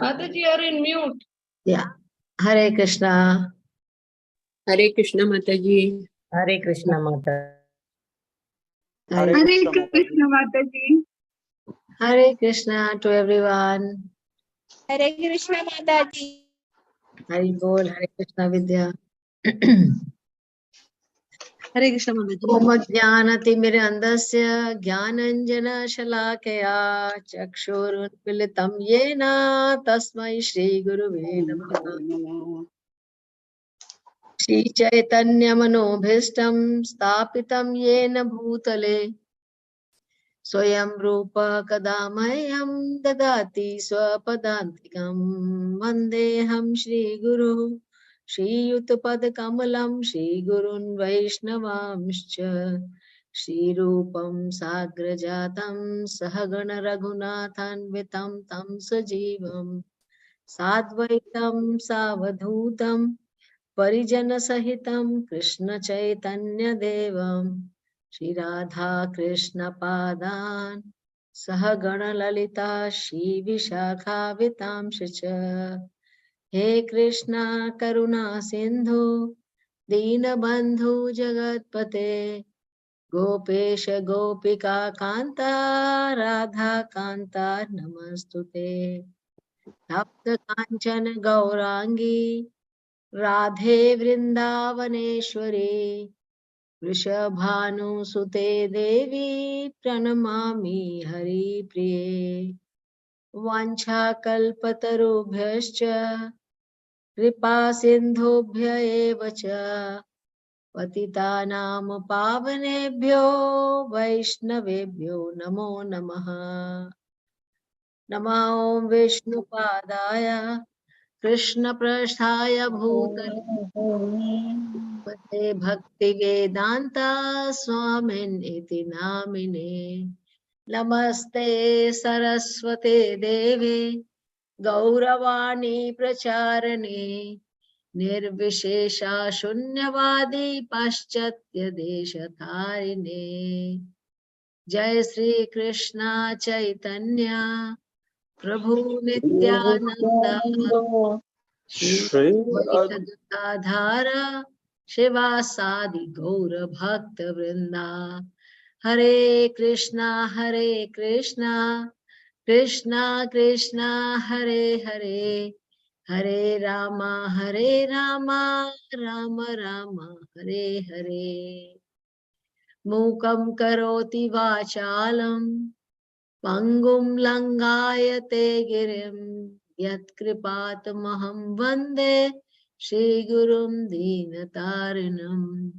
Mataji, you are in mute. Yeah. Hare Krishna. Hare Krishna, Mataji. Hare Krishna, Mata. Hare Krishna, Mataji. Hare Krishna to everyone. Hare Krishna Mataji. Hari Bol, Hare Krishna Vidya. Hare Krishna, Mataji. Om Jnanatimirandasya Jnananjana Shalakaya Chakshurunmilitam Yena Tasmai Shri Guruve Namaha. Shri Chaitanya Manobhishtam Stapitam Yena Bhutale Swayam Rupa Kadamahyam Dadati Swapadantikam Vandeham Shri Guru Shri Yutapad Kamalam Shri Gurun Vaishnavamscha Shri Rupam Sagrajatam Sahagana Raghunathan Vitam Tam Sajivam Sadvaitam Savadhutam Parijana Sahitam Krishna Chaitanya Devam Shri Radha Krishna Padan Sahagana Lalita Shri Vishakha Vitamshacha He Krishna Karuna Sindhu Dina Bandhu Jagatpate Gopesha Gopika Kanta Radha Kanta Namastute Tapta Kanchana Gaurangi Radhe Vrindavaneshwari Vrishabhanusute Devi Pranamami Hari Priye Vancha Kalpatarubhyascha Kripa Sindhubhya eva cha Patitanam Pavanebhyo Vaishnavebhyo Namo Namaha Nama Om Vishnu Padaya Krishna Prasthaya Bhutale Pate Bhakti Vedanta Swamin Iti Namine Namaste Saraswate Deve Gauravani Pracharane Nirvishesha Shunyavadi Paschatya Deshatharine Jai Sri Krishna Chaitanya Prabhu Nityananda Shri Adhara Shiva Sadi Gaura Bhakta Vrinda Hare Krishna Krishna Krishna Hare Hare Hare Rama Rama Rama Hare Hare Mukam Karoti Vachalam Pangum Langayate Girim Yat Kripatamaham Vande Shri Gurum Dinatarinam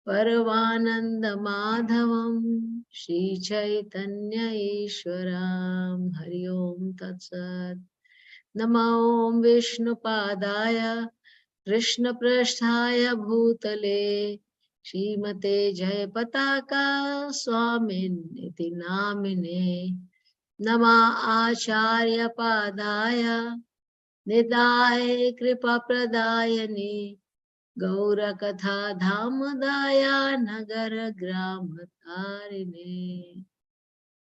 Paravananda Madhavam Shri Chaitanya Ishwaram Hari Om Tat Sat. Namo Om Vishnu Padaya Krishna Prasthaya Bhutale Shrimate Jaya Pataka Swamin Iti Namine Nama Acharya Padaya Nidaya Kripa Pradayani Gaura Katha Dhamadaya Nagara Grama Tarine.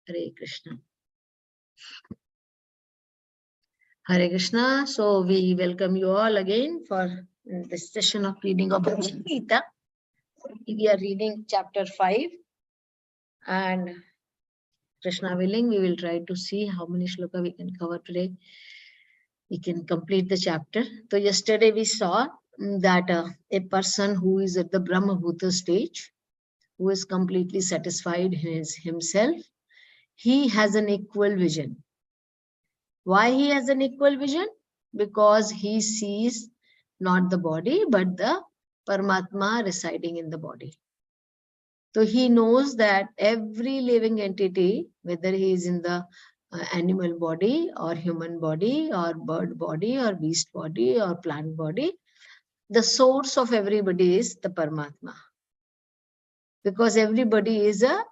Hare Krishna. Hare Krishna. So we welcome you all again for this session of reading of Gita. We are reading chapter 5, and Krishna willing, we will try to see how many shloka we can cover today. We can complete the chapter. So yesterday we saw that a person who is at the Brahma Bhuta stage, who is completely satisfied himself, he has an equal vision. Why he has an equal vision? Because he sees not the body, but the Paramatma residing in the body. So he knows that every living entity, whether he is in the animal body or human body or bird body or beast body or plant body, the source of everybody is the Paramatma. Because everybody is a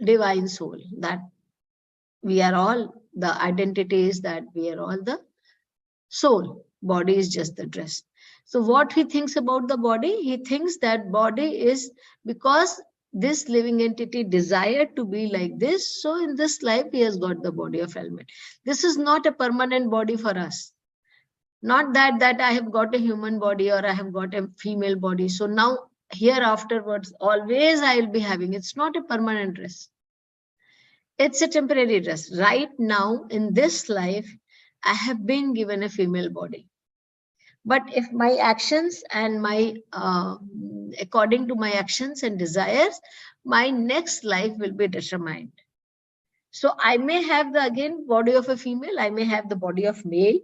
divine soul. That we are all, the identity is that we are all the soul. Body is just the dress. So what he thinks about the body? He thinks that body is because this living entity desired to be like this. So in this life, he has got the body of helmet. This is not a permanent body for us. Not that I have got a human body or I have got a female body. So now here afterwards, always I will be having. It's not a permanent dress. It's a temporary dress. Right now in this life, I have been given a female body. But if my actions and my, according to my actions and desires, my next life will be determined. So I may have the, again, body of a female. I may have the body of male.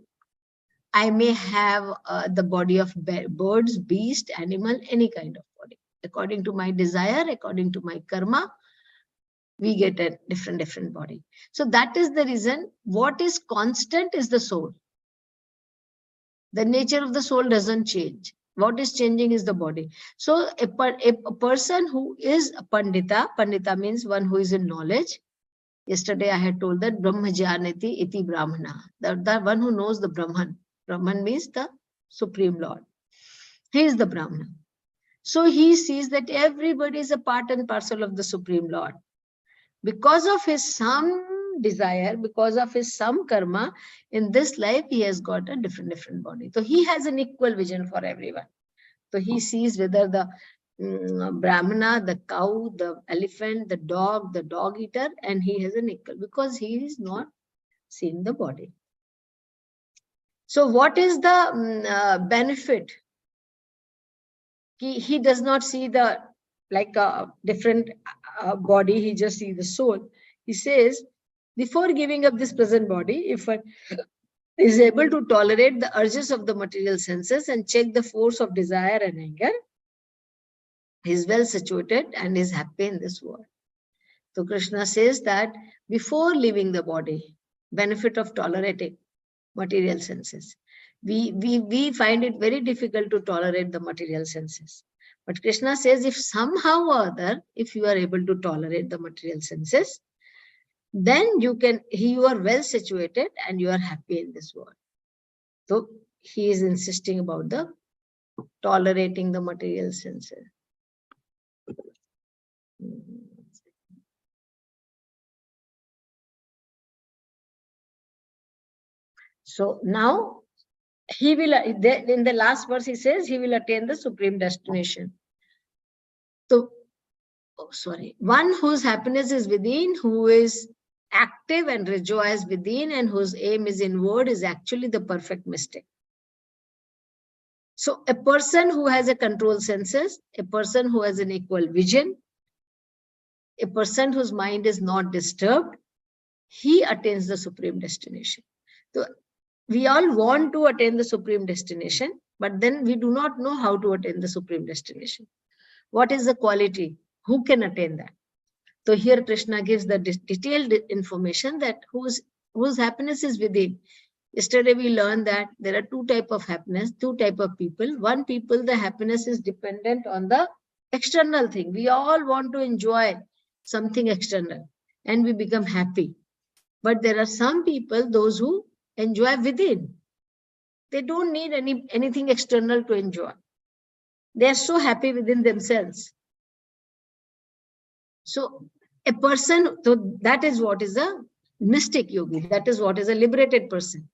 I may have the body of birds, beast, animal, any kind of body. According to my desire, according to my karma, we get a different body. So that is the reason what is constant is the soul. The nature of the soul doesn't change. What is changing is the body. So a person who is a Pandita, Pandita means one who is in knowledge. Yesterday I had told that Brahma Janati iti Brahmana. The one who knows the Brahman. Brahman means the Supreme Lord. He is the Brahman. So he sees that everybody is a part and parcel of the Supreme Lord. Because of his some desire, because of his some karma, in this life he has got a different body. So he has an equal vision for everyone. So he sees whether the Brahmana, the cow, the elephant, the dog eater, and he has an equal because he is not seeing the body. So what is the benefit? He does not see the like a different body, he just sees the soul. He says, before giving up this present body, if one is able to tolerate the urges of the material senses and check the force of desire and anger, he is well situated and is happy in this world. So Krishna says that before leaving the body, benefit of tolerating material senses. We find it very difficult to tolerate the material senses. But Krishna says if somehow or other, if you are able to tolerate the material senses, then you are well situated and you are happy in this world. So he is insisting about the tolerating the material senses. So now he will, in the last verse he says, he will attain the supreme destination. So, one whose happiness is within, who is active and rejoice within, and whose aim is inward is actually the perfect mystic. So a person who has a controlled senses, a person who has an equal vision, a person whose mind is not disturbed, he attains the supreme destination. So we all want to attain the supreme destination, but then we do not know how to attain the supreme destination. What is the quality? Who can attain that? So here Krishna gives the detailed information that whose happiness is within. Yesterday we learned that there are two types of happiness, two types of people. One people, the happiness is dependent on the external thing. We all want to enjoy something external and we become happy. But there are some people, those who enjoy within. They don't need anything external to enjoy. They are so happy within themselves. So a person, so that is what is a mystic yogi. That is what is a liberated person.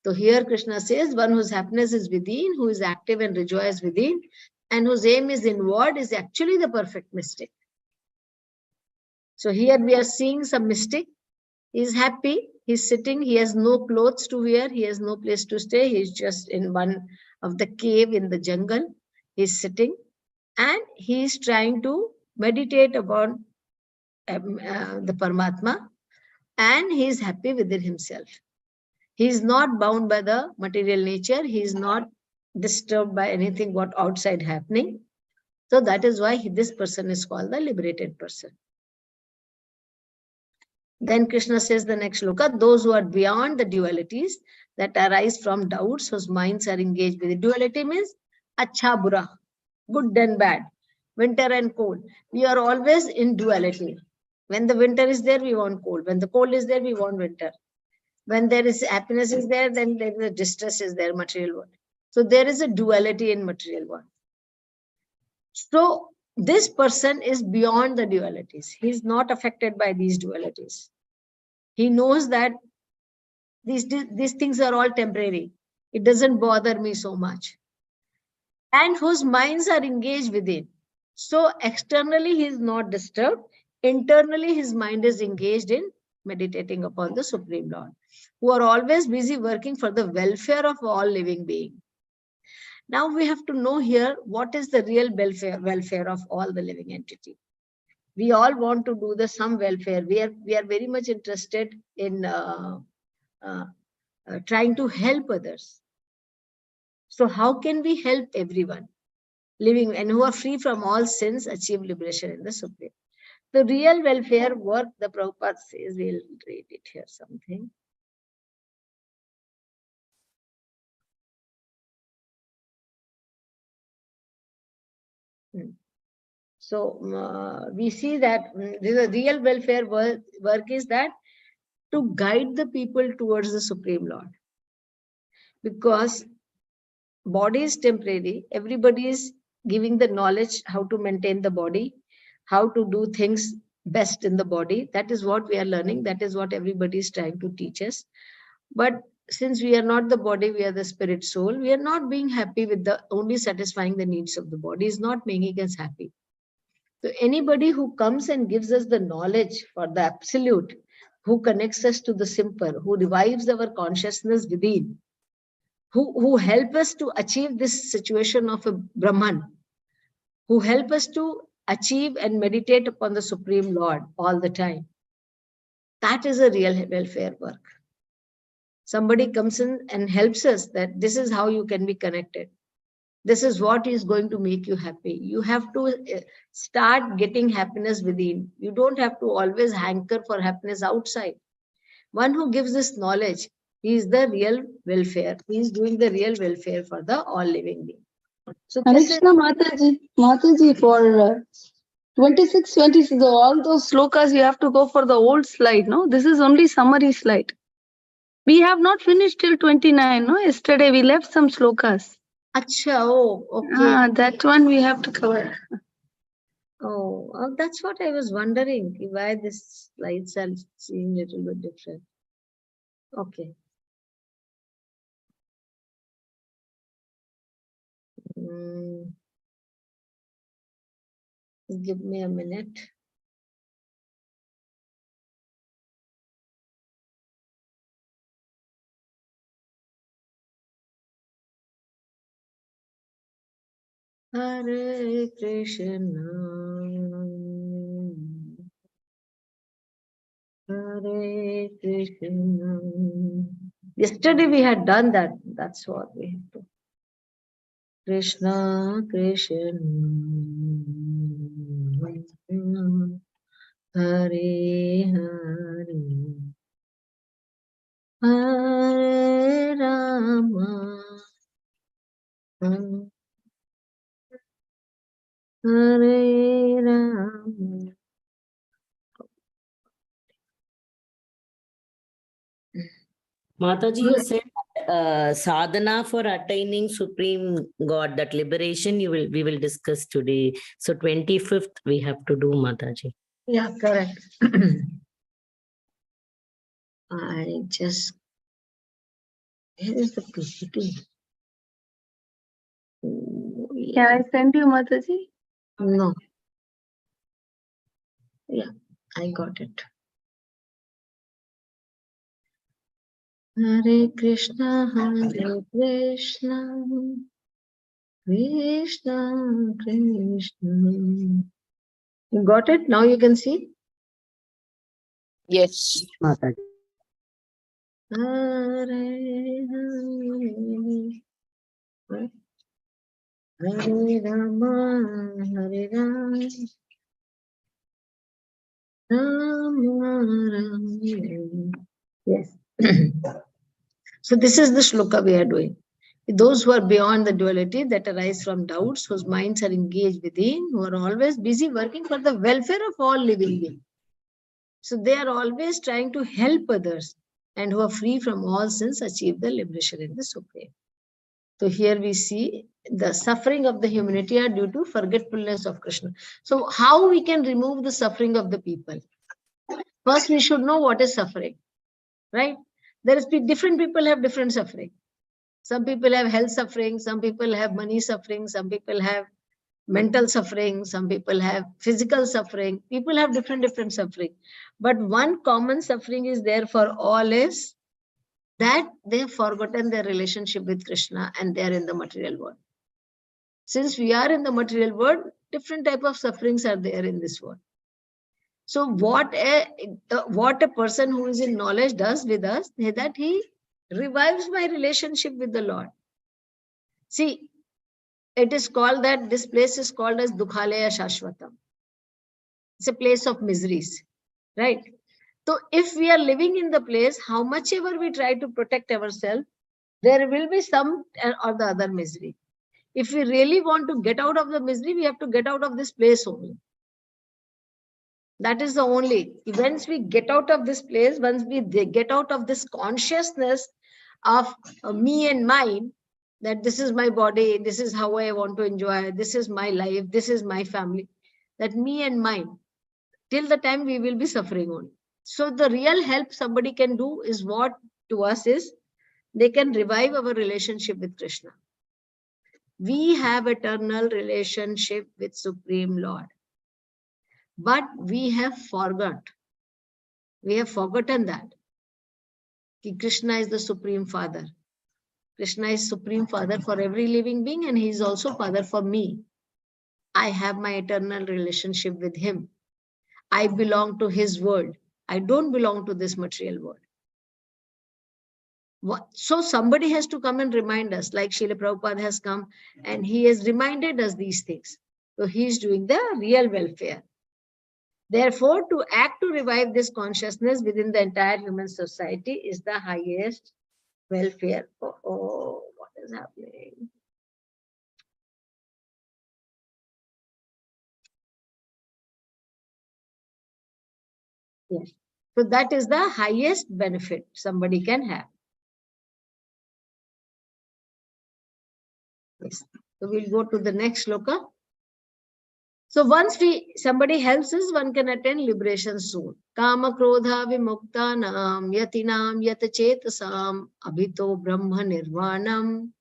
So here Krishna says, one whose happiness is within, who is active and rejoices within, and whose aim is inward is actually the perfect mystic. So here we are seeing some mystic. He is happy. He's sitting. He has no clothes to wear. He has no place to stay. He's just in one of the cave in the jungle. He's sitting and he's trying to meditate upon the Paramatma, and he is happy within himself. He is not bound by the material nature. He is not disturbed by anything what outside happening. So that is why this person is called the liberated person. Then Krishna says the next shloka, those who are beyond the dualities that arise from doubts, whose minds are engaged with it. Duality means acha bura, good and bad, winter and cold. We are always in duality. When the winter is there, we want cold. When the cold is there, we want winter. When there is happiness is there, then there is a distress is there, material world. So there is a duality in material world. So this person is beyond the dualities. He is not affected by these dualities. He knows that these things are all temporary. It doesn't bother me so much. And whose minds are engaged within. So externally he is not disturbed. Internally his mind is engaged in meditating upon the Supreme Lord, who are always busy working for the welfare of all living beings. Now we have to know here what is the real welfare of all the living entity. We all want to do the some welfare. We are very much interested in trying to help others. So how can we help everyone living and who are free from all sins achieve liberation in the Supreme? The real welfare work, the Prabhupada says, we'll read it here something. So we see that the real welfare work is that to guide the people towards the Supreme Lord. Because body is temporary, everybody is giving the knowledge how to maintain the body, how to do things best in the body. That is what we are learning. That is what everybody is trying to teach us. But since we are not the body, we are the spirit soul, we are not being happy with the only satisfying the needs of the body is not making us happy. So anybody who comes and gives us the knowledge for the absolute, who connects us to the simple, who revives our consciousness within, who help us to achieve this situation of a Brahman, who help us to achieve and meditate upon the Supreme Lord all the time. That is a real welfare work. Somebody comes in and helps us that this is how you can be connected. This is what is going to make you happy. You have to start getting happiness within. You don't have to always hanker for happiness outside. One who gives this knowledge, he is the real welfare. He is doing the real welfare for the all living being. So Krishna Mataji, for 26, 26, all those slokas you have to go for the old slide, no? This is only summary slide. We have not finished till 29, no? Yesterday we left some slokas. Acha, oh, okay. That one we have to cover. Oh, that's what I was wondering, why this slides are seem a little bit different. Okay. Give me a minute. Hare Krishna, Hare Krishna. Yesterday we had done that. That's what we have to. Krishna Krishna Hare Hare Hare Rama Hare Rama. Mataji, you said sadhana for attaining Supreme God, that liberation we will discuss today. So 25th we have to do, Mataji. Yeah, correct. I just, where is the PPT? Oh, Can I send you, Mataji? no. Yeah, I got it. Hare Krishna, Hare Krishna, Krishna Krishna. You got it? Now you can see? Yes. Mataji. Hare Hare Hare Rama, Hare Rama, Rama Rama. Yes. So this is the shloka we are doing. Those who are beyond the duality that arise from doubts, whose minds are engaged within, who are always busy working for the welfare of all living beings. So they are always trying to help others, and who are free from all sins achieve the liberation in the Supreme. So here we see the suffering of the humanity are due to forgetfulness of Krishna. So how we can remove the suffering of the people? First, we should know what is suffering, right? Different people have different suffering. Some people have health suffering, some people have money suffering, some people have mental suffering, some people have physical suffering. People have different suffering. But one common suffering is there for all is that they have forgotten their relationship with Krishna and they are in the material world. Since we are in the material world, different type of sufferings are there in this world. So what a person who is in knowledge does with us is that he revives my relationship with the Lord. See, it is called that this place is called as Dukhalaya Shashvatam. It's a place of miseries, right? So if we are living in the place, how much ever we try to protect ourselves, there will be some or the other misery. If we really want to get out of the misery, we have to get out of this place only. That is the only. Once we get out of this place, once we get out of this consciousness of me and mine, that this is my body, this is how I want to enjoy, this is my life, this is my family, that me and mine, till the time we will be suffering only. So the real help somebody can do is what to us is, they can revive our relationship with Krishna. We have eternal relationship with Supreme Lord. But we have forgotten that Krishna is the Supreme Father. Krishna is Supreme Father for every living being, and he is also Father for me. I have my eternal relationship with him. I belong to his world. I don't belong to this material world. So somebody has to come and remind us, like Srila Prabhupada has come and he has reminded us these things. So he is doing the real welfare. Therefore, to act to revive this consciousness within the entire human society is the highest welfare. Oh, what is happening? Yes. So that is the highest benefit somebody can have. Yes. So we'll go to the next shloka. So once somebody helps us, one can attain liberation soon. Kama krodha vimuktanam yatinam yatachetasam abhito brahma nirvanam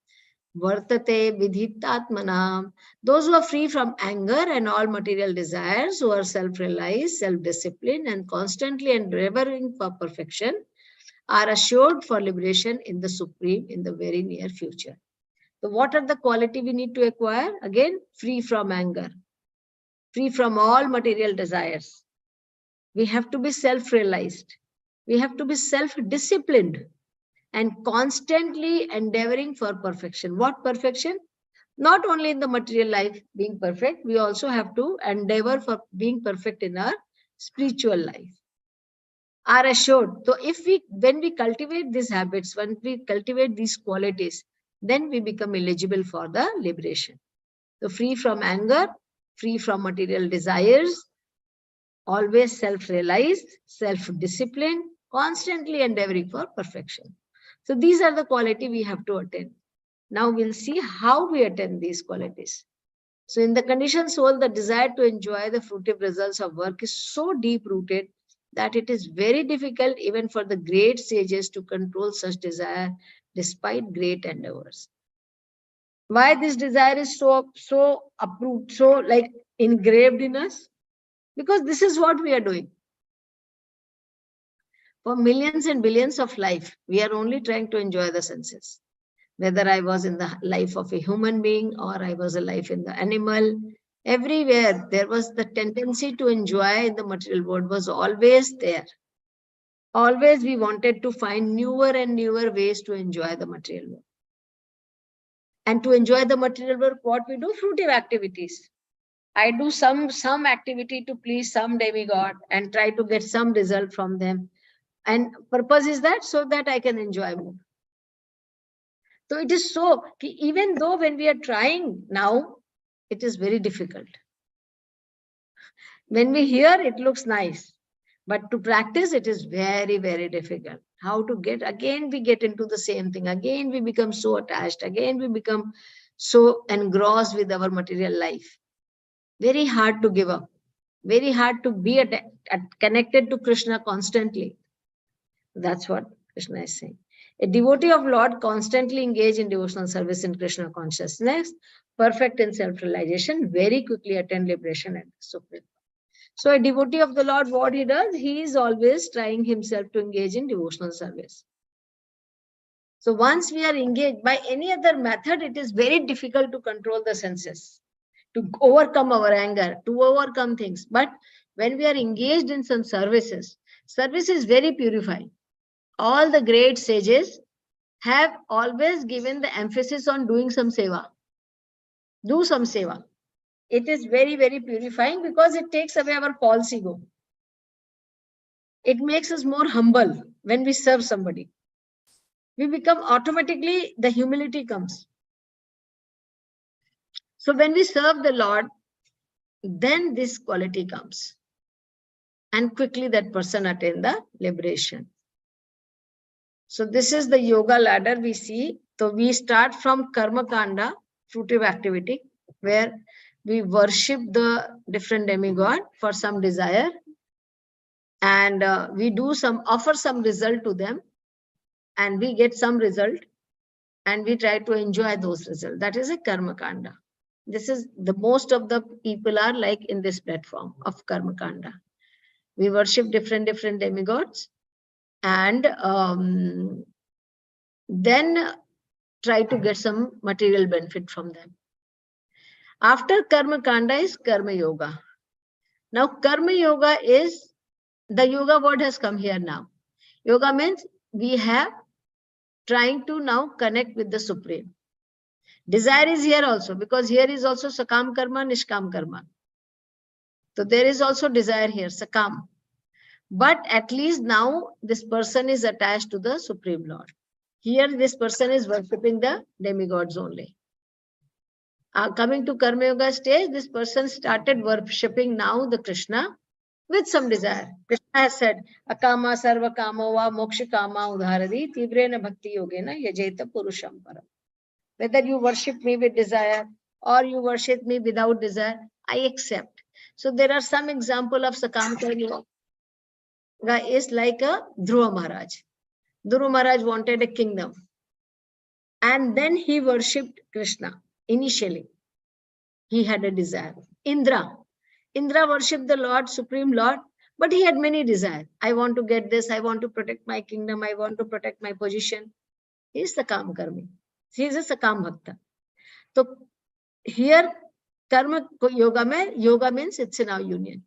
vartate vidhitatmanam. Those who are free from anger and all material desires, who are self-realized, self-disciplined, and constantly endeavoring for perfection, are assured for liberation in the Supreme in the very near future. So what are the quality we need to acquire? Again, free from anger, free from all material desires. We have to be self-realized. We have to be self-disciplined and constantly endeavoring for perfection. What perfection? Not only in the material life being perfect, we also have to endeavor for being perfect in our spiritual life. Are assured. So when we cultivate these habits, when we cultivate these qualities, then we become eligible for the liberation. So free from anger, free from material desires, always self-realized, self-disciplined, constantly endeavoring for perfection. So these are the qualities we have to attain. Now we'll see how we attain these qualities. So in the conditioned soul, the desire to enjoy the fruitive results of work is so deep-rooted that it is very difficult even for the great sages to control such desire despite great endeavors. Why this desire is so approved, so like engraved in us? Because this is what we are doing. For millions and billions of life, we are only trying to enjoy the senses. Whether I was in the life of a human being or I was alive in the animal, everywhere there was the tendency to enjoy in the material world was always there. Always we wanted to find newer and newer ways to enjoy the material world. And to enjoy the material world, what we do? Fruitive activities. I do some activity to please some demigod and try to get some result from them. And purpose is that so that I can enjoy more. So it is so, even though when we are trying now, it is very difficult. When we hear, it looks nice. But to practice, it is very, very difficult. How to get, again, we get into the same thing. Again, we become so attached. Again, we become so engrossed with our material life. Very hard to give up. Very hard to be connected to Krishna constantly. That's what Krishna is saying. A devotee of Lord constantly engaged in devotional service in Krishna consciousness, perfect in self-realization, very quickly attain liberation and supreme. So a devotee of the Lord, what he does, he is always trying himself to engage in devotional service. So once we are engaged by any other method, it is very difficult to control the senses, to overcome our anger, to overcome things. But when we are engaged in some services, service is very purifying. All the great sages have always given the emphasis on doing some seva. Do some seva. It is very, very purifying because it takes away our false ego. It makes us more humble when we serve somebody. We become automatically, the humility comes. So when we serve the Lord, then this quality comes. And quickly that person attains the liberation. So this is the yoga ladder we see. So we start from karma kanda, fruitive activity, where we worship the different demigod for some desire. And we do offer some result to them. And we get some result. And we try to enjoy those results. That is a karma kanda. This is the most of the people are like in this platform of karma kanda. We worship different demigods. And then try to get some material benefit from them. After karma kanda is karma yoga. Now karma yoga is, the yoga word has come here now. Yoga means we have trying to now connect with the Supreme. Desire is here also, because here is also sakam karma, nishkam karma. So there is also desire here, sakam. But at least now this person is attached to the Supreme Lord. Here this person is worshipping the demigods only. Coming to Karma Yoga stage, this person started worshipping now the Krishna with some desire. Krishna has said, akama sarva kama va moksha kama udharadi tivrena bhakti yogena yajeta purusham param. Whether you worship me with desire or you worship me without desire, I accept. So there are some example of Sakam Karma Yoga is like a Dhruva Maharaj. Dhruva Maharaj wanted a kingdom. And then he worshipped Krishna. Initially, he had a desire. Indra worshipped the Lord, Supreme Lord, but he had many desires. I want to get this. I want to protect my kingdom. I want to protect my position. He is Sakam Karmi. He is a Sakam Bhakta. So here, Karma Yoga means it's in our union.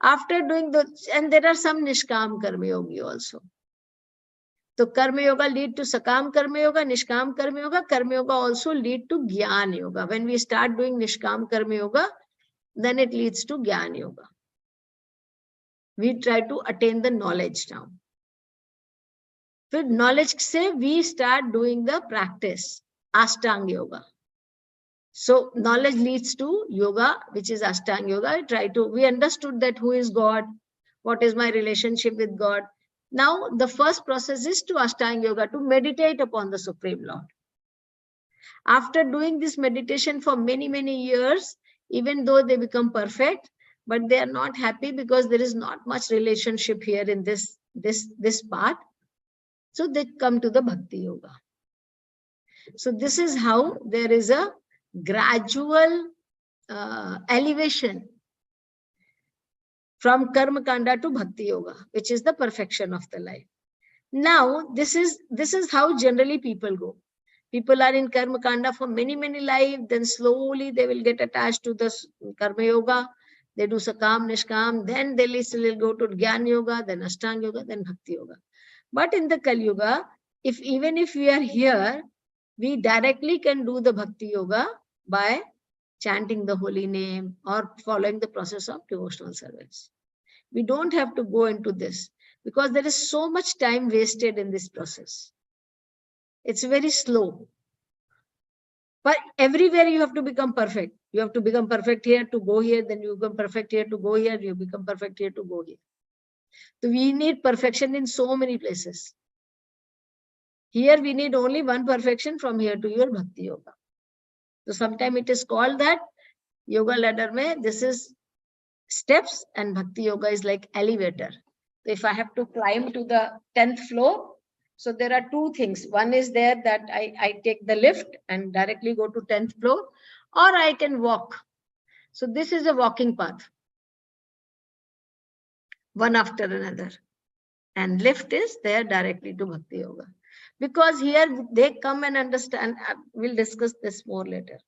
After doing and there are some Nishkam Karma Yogi also. So Karma Yoga lead to Sakam Karma Yoga, Nishkam Karma Yoga. Karma Yoga also lead to Gyan Yoga. When we start doing Nishkam Karma Yoga, then it leads to Gyan Yoga. We try to attain the knowledge now. With knowledge say we start doing the practice, Ashtanga Yoga. So knowledge leads to yoga, which is Ashtanga Yoga. We understood that who is God, what is my relationship with God. Now the first process is to Ashtanga Yoga, to meditate upon the Supreme Lord. After doing this meditation for many, many years, even though they become perfect, but they are not happy because there is not much relationship here in this part. So they come to the Bhakti Yoga. So this is how there is a gradual elevation from Karma Kanda to Bhakti Yoga, which is the perfection of the life. Now, this is how generally people go. People are in Karma Kanda for many, many lives, then slowly they will get attached to the Karma Yoga. They do Sakam, Nishkam, then they will go to Gyan Yoga, then Ashtanga Yoga, then Bhakti Yoga. But in the Kali Yuga, even if we are here, we directly can do the Bhakti Yoga by chanting the holy name or following the process of devotional service. We don't have to go into this because there is so much time wasted in this process. It's very slow. But everywhere you have to become perfect. You have to become perfect here to go here, then you become perfect here to go here, you become perfect here to go here. So we need perfection in so many places. Here we need only one perfection from here to your Bhakti Yoga. So sometimes it is called that Yoga ladder mein, this is steps and Bhakti Yoga is like elevator. So if I have to climb to the 10th floor, so there are two things. One is there that I take the lift and directly go to 10th floor, or I can walk. So this is a walking path, one after another. And lift is there directly to Bhakti Yoga. Because here they come and understand. We'll discuss this more later.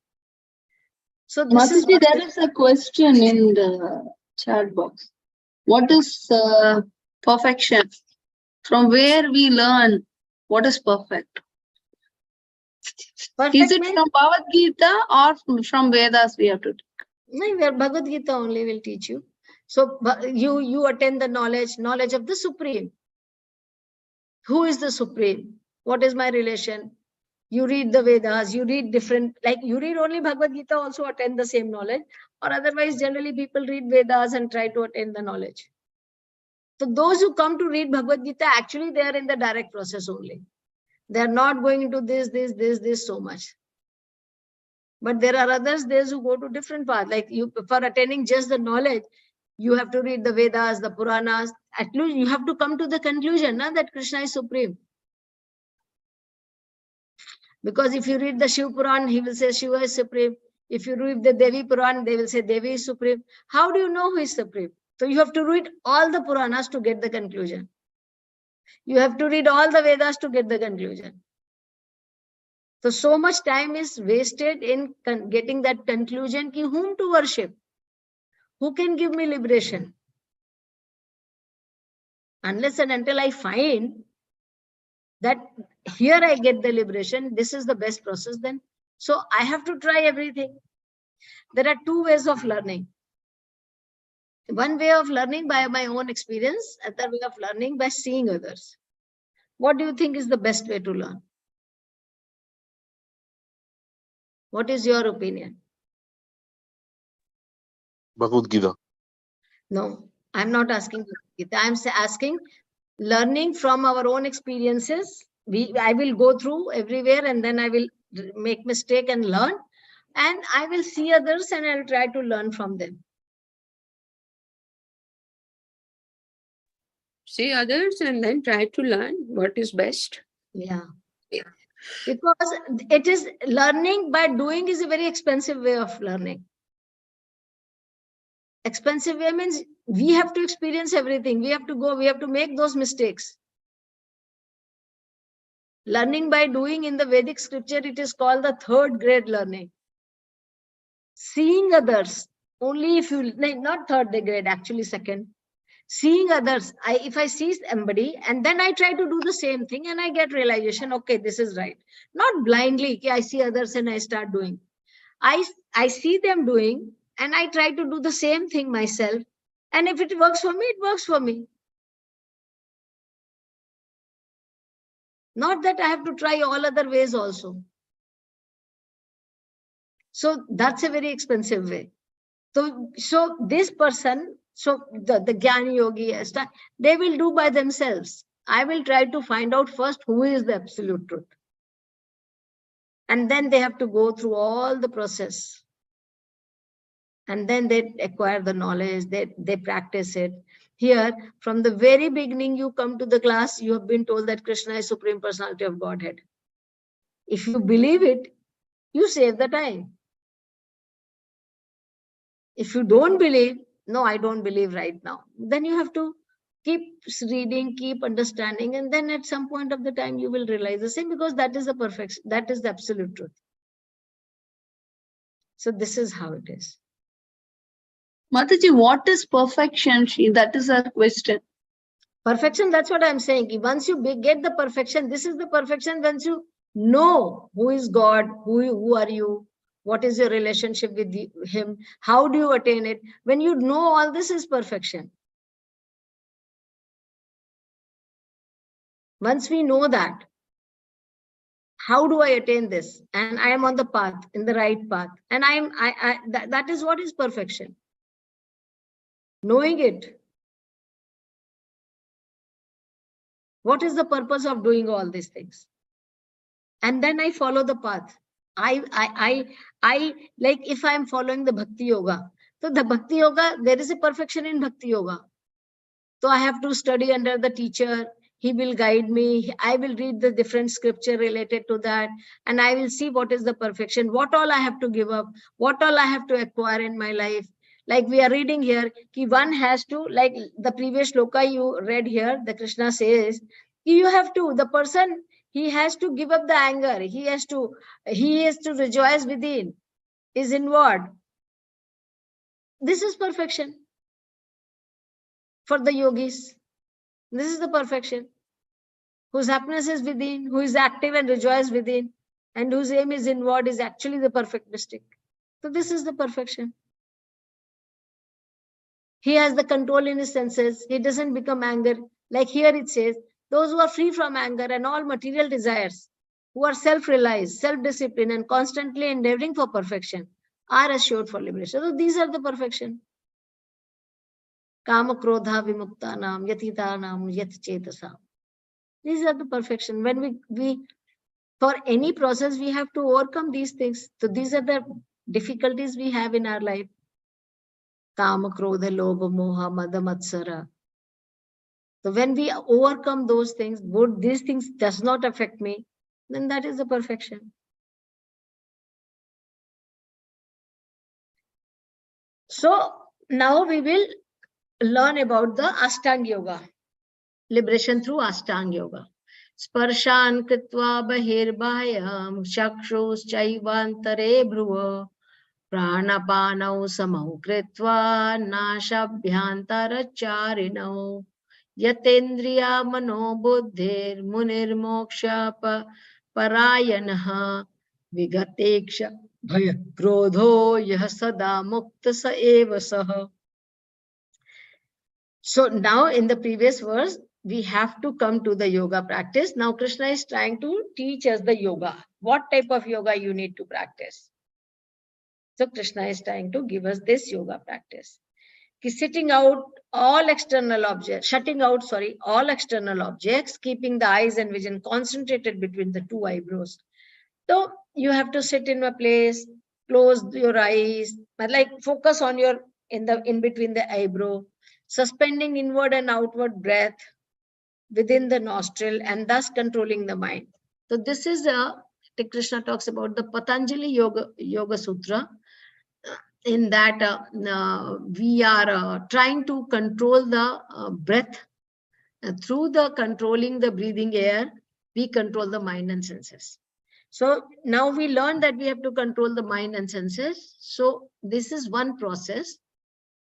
So this is Mataji, there is a question in the chat box. What is perfection? From where we learn what is perfect? Is it from Bhagavad Gita or from Vedas we have to take? No, Bhagavad Gita only will teach you. So you attain the knowledge of the Supreme. Who is the Supreme? What is my relation? You read the Vedas, you read different, like you read only Bhagavad Gita, also attain the same knowledge, or otherwise generally people read Vedas and try to attain the knowledge. So those who come to read Bhagavad Gita, actually they are in the direct process only. They are not going into this so much. But there are others, those who go to different paths. Like you, for attaining just the knowledge, you have to read the Vedas, the Puranas. At least you have to come to the conclusion that Krishna is supreme. Because if you read the Shiv Puran, he will say Shiva is supreme. If you read the Devi Puran, they will say Devi is supreme. How do you know who is supreme? So you have to read all the Puranas to get the conclusion. You have to read all the Vedas to get the conclusion. So much time is wasted in getting that conclusion, ki whom to worship? Who can give me liberation? Unless and until I find that here I get the liberation, this is the best process then. So I have to try everything. There are two ways of learning. One way of learning by my own experience, other way of learning by seeing others. What do you think is the best way to learn? What is your opinion? Bhagavad Gita. No, I'm not asking Gita. I'm asking learning from our own experiences. I will go through everywhere and then I will make mistake and learn. And I will see others and I'll try to learn from them. See others and then try to learn what is best. Yeah. Because it is learning by doing is a very expensive way of learning. Expensive way means we have to experience everything. We have to go, we have to make those mistakes. Learning by doing in the Vedic scripture, it is called the third grade learning. Seeing others, only if you, not third grade, actually second. Seeing others, if I see somebody and then I try to do the same thing and I get realization, okay, this is right. Not blindly, I see others and I start doing. I see them doing and I try to do the same thing myself. And if it works for me, it works for me. Not that I have to try all other ways also. So that's a very expensive way. So this person, so the Jnani Yogi, they will do by themselves. I will try to find out first who is the absolute truth. And then they have to go through all the process. And then they acquire the knowledge, they practice it. Here, from the very beginning, you come to the class, you have been told that Krishna is Supreme Personality of Godhead. If you believe it, you save the time. If you don't believe, no, I don't believe right now, then you have to keep reading, keep understanding, and then at some point of the time, you will realize the same, because that is the perfection, that is the absolute truth. So this is how it is. Mataji, what is perfection? That is our question. Perfection, that's what I'm saying. Once you get the perfection, this is the perfection. Once you know who is God, who are you, what is your relationship with him, how do you attain it? When you know all this is perfection. Once we know that, how do I attain this? And I am on the path, in the right path. And that is what is perfection. Knowing it. What is the purpose of doing all these things? And then I follow the path. I like, if I am following the Bhakti Yoga. So the Bhakti Yoga, there is a perfection in Bhakti Yoga. So I have to study under the teacher. He will guide me. I will read the different scripture related to that. And I will see what is the perfection, what all I have to give up, what all I have to acquire in my life. Like we are reading here, one has to, like the previous shloka you read here, the Krishna says, you have to, the person, he has to give up the anger. He has to rejoice within, is inward. This is perfection for the yogis. This is the perfection. Whose happiness is within, who is active and rejoice within, and whose aim is inward, is actually the perfect mystic. So this is the perfection. He has the control in his senses. He doesn't become anger. Like here it says, those who are free from anger and all material desires, who are self-realized, self-disciplined, and constantly endeavoring for perfection, are assured for liberation. So these are the perfection. Kama krodha vimuktanam yatitanam yat chetasam. These are the perfection. When we for any process, we have to overcome these things. So these are the difficulties we have in our life. Kama krodha lobha moha mada matsara. So when we overcome those things, these things does not affect me, then that is the perfection. So now we will learn about the Ashtanga Yoga, liberation through Ashtanga Yoga. Sparshan kritva bahirbayam chakshus chaivantare bhruva pranapanau samau kritva nashabhyantara charinau yatendriya mano buddhir munir moksha parayanaha vigateksha bhaya krodho yah sada mukta sa eva saha. So now in the previous verse, we have to come to the yoga practice. Now Krishna is trying to teach us the yoga. What type of yoga you need to practice? So Krishna is trying to give us this yoga practice. Shutting out all external objects, keeping the eyes and vision concentrated between the two eyebrows. So you have to sit in a place, close your eyes, but like focus on your in between the eyebrow, suspending inward and outward breath within the nostril, and thus controlling the mind. So this is Krishna talks about the Patanjali Yoga Sutra. In that we are trying to control the breath. Through the controlling the breathing air, we control the mind and senses. So now we learn that we have to control the mind and senses. So this is one process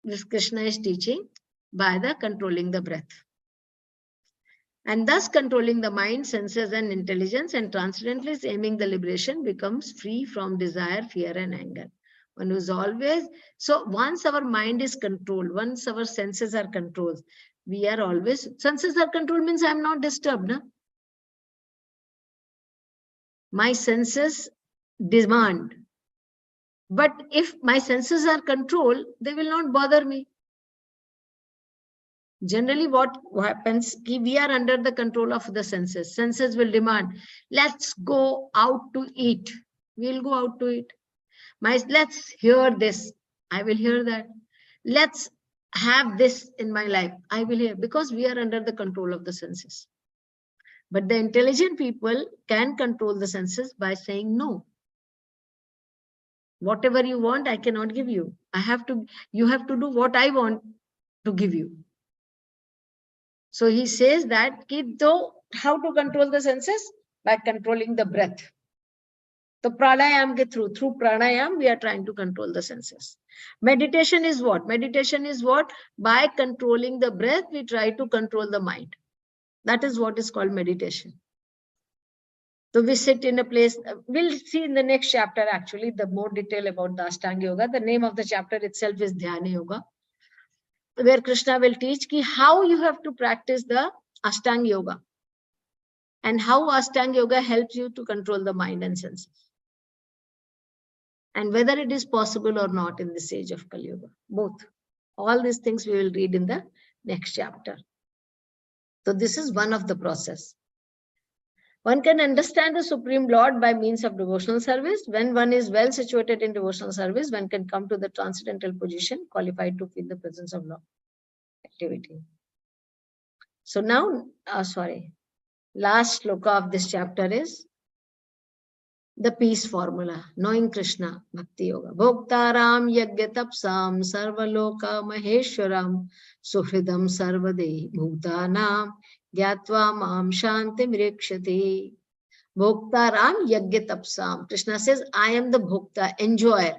which Krishna is teaching. by the controlling the breath. And thus controlling the mind, senses and intelligence, and transcendently aiming the liberation, becomes free from desire, fear and anger. One who is always, so once our mind is controlled, once our senses are controlled, we are always, senses are controlled means I am not disturbed. No? My senses demand. But if my senses are controlled, they will not bother me. Generally, what happens, we are under the control of the senses. Senses will demand, let's go out to eat. We'll go out to eat. Let's hear this. I will hear that. Let's have this in my life. I will hear, because we are under the control of the senses. But the intelligent people can control the senses by saying no. Whatever you want, I cannot give you. You have to do what I want to give you. So he says that, how to control the senses? By controlling the breath. So pranayam ke through pranayam, we are trying to control the senses. Meditation is what? Meditation is what? By controlling the breath, we try to control the mind. That is what is called meditation. So we sit in a place, we'll see in the next chapter actually, the more detail about the Ashtanga Yoga. The name of the chapter itself is Dhyana Yoga, where Krishna will teach how you have to practice the Ashtanga Yoga and how Ashtanga Yoga helps you to control the mind and senses. And whether it is possible or not in this age of Kali Yuga, both. All these things we will read in the next chapter. So this is one of the process. One can understand the Supreme Lord by means of devotional service. When one is well situated in devotional service, one can come to the transcendental position qualified to feel the presence of Lord activity. So now, last shloka of this chapter is the peace formula, knowing Krishna, Bhakti Yoga. Bhoktaram yagyatapsam sarvaloka maheshwaram suhridam sarvade bhutanam gyatva mam shanti mirikshati. Bhoktaram yagyatapsam. Krishna says, I am the bhokta, enjoyer.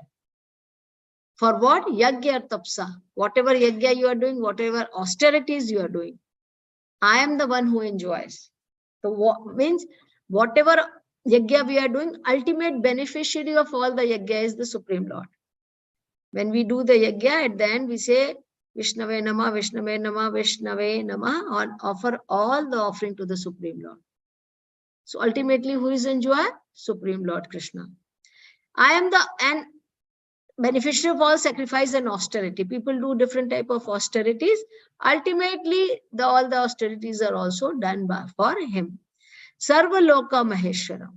For what? Yagya tapsa. Whatever yagya you are doing, whatever austerities you are doing, I am the one who enjoys. So what means, whatever yagya we are doing, ultimate beneficiary of all the yagya is the Supreme Lord. When we do the yagya, at the end we say, Vishnave Nama, Vishnave Nama, Vishnave Nama, or offer all the offering to the Supreme Lord. So ultimately, who is enjoyer? Supreme Lord Krishna. I am the beneficiary of all sacrifice and austerity. People do different type of austerities. Ultimately, all the austerities are also done for him. Sarva Loka Maheshwara.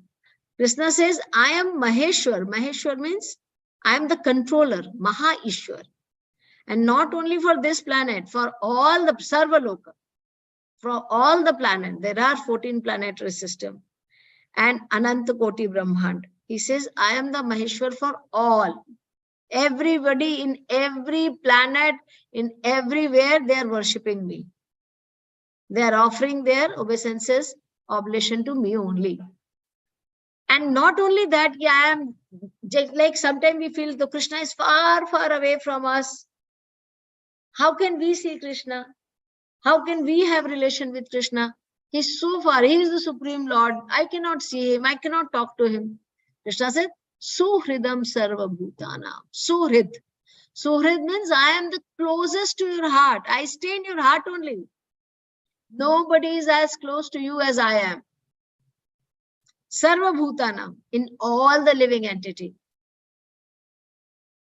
Krishna says, I am Maheshwar. Maheshwar means I am the controller, Maha Ishwar. And not only for this planet, for all the Sarva Loka, for all the planet. There are 14 planetary systems and Ananta Koti Brahmand. He says, I am the Maheshwar for all. Everybody in every planet, in everywhere, they are worshipping me. They are offering their obeisances, oblation to me only. And not only that, I am just like sometimes we feel the Krishna is far, far away from us. How can we see Krishna? How can we have relation with Krishna? He's so far. He is the Supreme Lord. I cannot see him. I cannot talk to him. Krishna said, Suhridam Sarva Bhutana. Suhrid. Suhrid means I am the closest to your heart. I stay in your heart only. Nobody is as close to you as I am. Sarva Bhutana, in all the living entity.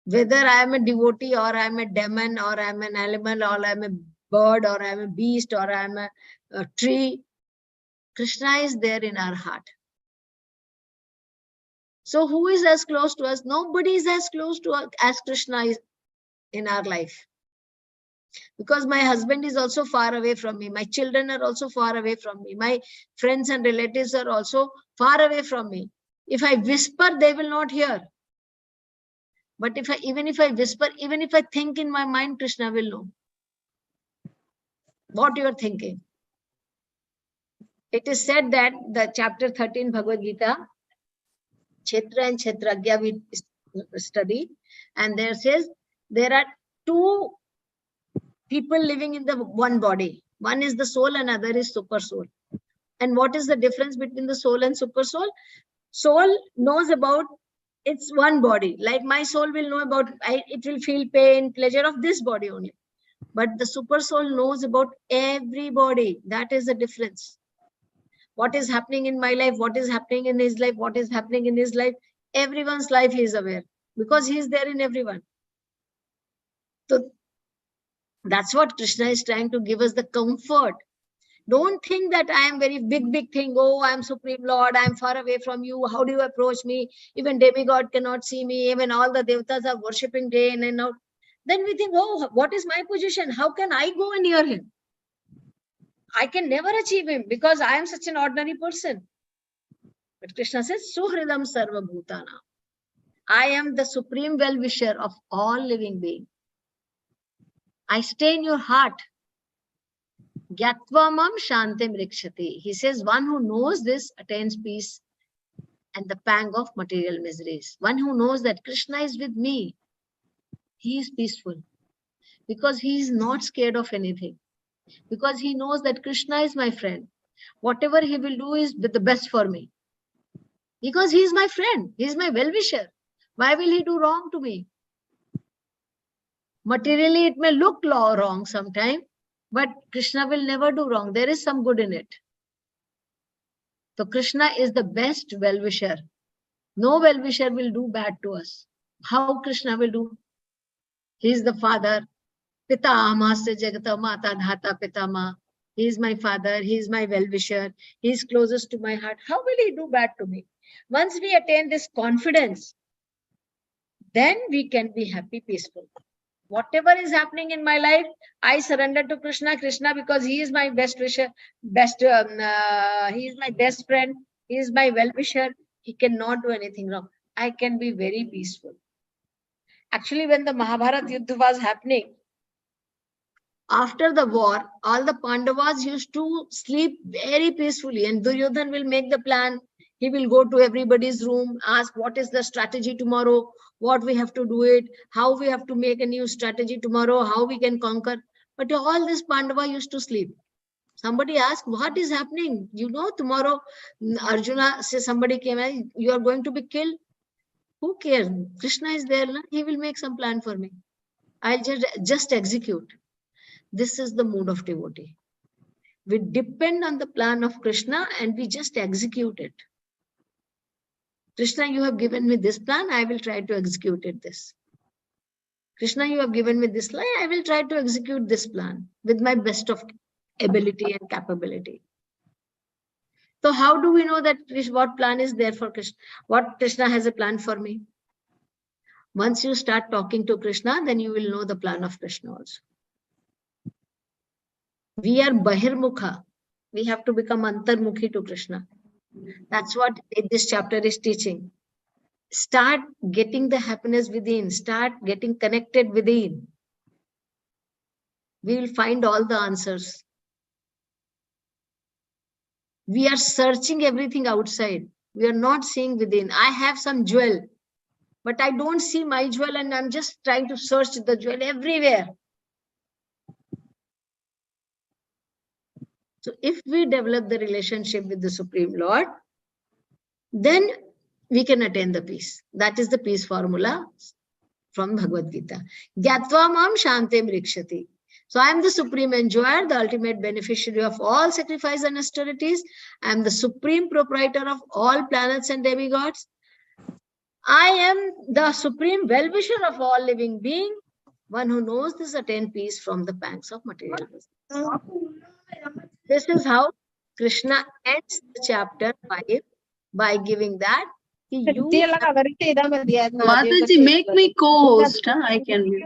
Whether I am a devotee or I am a demon or I am an animal or I am a bird or I am a beast or I am a tree, Krishna is there in our heart. So who is as close to us? Nobody is as close to us as Krishna is in our life. Because my husband is also far away from me. My children are also far away from me. My friends and relatives are also far away from me. If I whisper, they will not hear. But even if I whisper, even if I think in my mind, Krishna will know what you are thinking. It is said that the chapter 13 Bhagavad Gita, Kshetra and Kshetragya we study, and there says there are two people living in the one body. One is the soul, another is super soul. And what is the difference between the soul and super soul? Soul knows about its one body. Like my soul will know about, it will feel pain, pleasure of this body only. But the super soul knows about every body. That is the difference. What is happening in my life, what is happening in his life, what is happening in his life, everyone's life he is aware, because he is there in everyone. So that's what Krishna is trying to give us, the comfort. Don't think that I am very big thing. Oh, I am Supreme Lord. I am far away from you. How do you approach me? Even demigod cannot see me. Even all the devatas are worshipping day in and out. Then we think, oh, what is my position? How can I go near him? I can never achieve him because I am such an ordinary person. But Krishna says, Suhridam Sarva Bhutana. I am the supreme well-wisher of all living beings. I stay in your heart. Gyatvamam Shantim Rikshati. He says, one who knows this attains peace and the pang of material miseries. One who knows that Krishna is with me, he is peaceful because he is not scared of anything. Because he knows that Krishna is my friend. Whatever he will do is the best for me. Because he is my friend. He is my well-wisher. Why will he do wrong to me? Materially, it may look wrong sometime, but Krishna will never do wrong. There is some good in it. So Krishna is the best well-wisher. No well-wisher will do bad to us. How Krishna will do? He is the father. Pita amasya jagata mata dhata pitama. He is my father. He is my well-wisher. He is closest to my heart. How will he do bad to me? Once we attain this confidence, then we can be happy, peaceful. Whatever is happening in my life, I surrender to Krishna. Krishna, because he is my best wisher, he is my best friend. He is my well-wisher. He cannot do anything wrong. I can be very peaceful. Actually, when the Mahabharata Yuddha was happening, after the war, all the Pandavas used to sleep very peacefully, and Duryodhan will make the plan. He will go to everybody's room, ask what is the strategy tomorrow, what we have to do it, how we have to make a new strategy tomorrow, how we can conquer. But all this Pandava used to sleep. Somebody asked, what is happening? You know, tomorrow Arjuna says, somebody came, you are going to be killed. Who cares? Krishna is there. He will make some plan for me. I'll just execute. This is the mood of devotee. We depend on the plan of Krishna and we just execute it. Krishna, you have given me this plan, I will try to execute it this. Krishna, you have given me this line, I will try to execute this plan with my best of ability and capability. So how do we know that what plan is there for Krishna? What Krishna has a plan for me? Once you start talking to Krishna, then you will know the plan of Krishna also. We are Bahirmukha. We have to become Antarmukhi to Krishna. That's what this chapter is teaching. Start getting the happiness within. Start getting connected within. We will find all the answers. We are searching everything outside. We are not seeing within. I have some jewel, but I don't see my jewel and I'm just trying to search the jewel everywhere. So if we develop the relationship with the Supreme Lord, then we can attain the peace. That is the peace formula from Bhagavad Gita. Gyatva mam shantem rikshati. So I am the supreme enjoyer, the ultimate beneficiary of all sacrifice and austerities. I am the supreme proprietor of all planets and demigods. I am the supreme well-wisher of all living beings. One who knows this attain peace from the pangs of material business. This is how Krishna ends the chapter 5 by giving that. Mataji, make me co-host. I can be.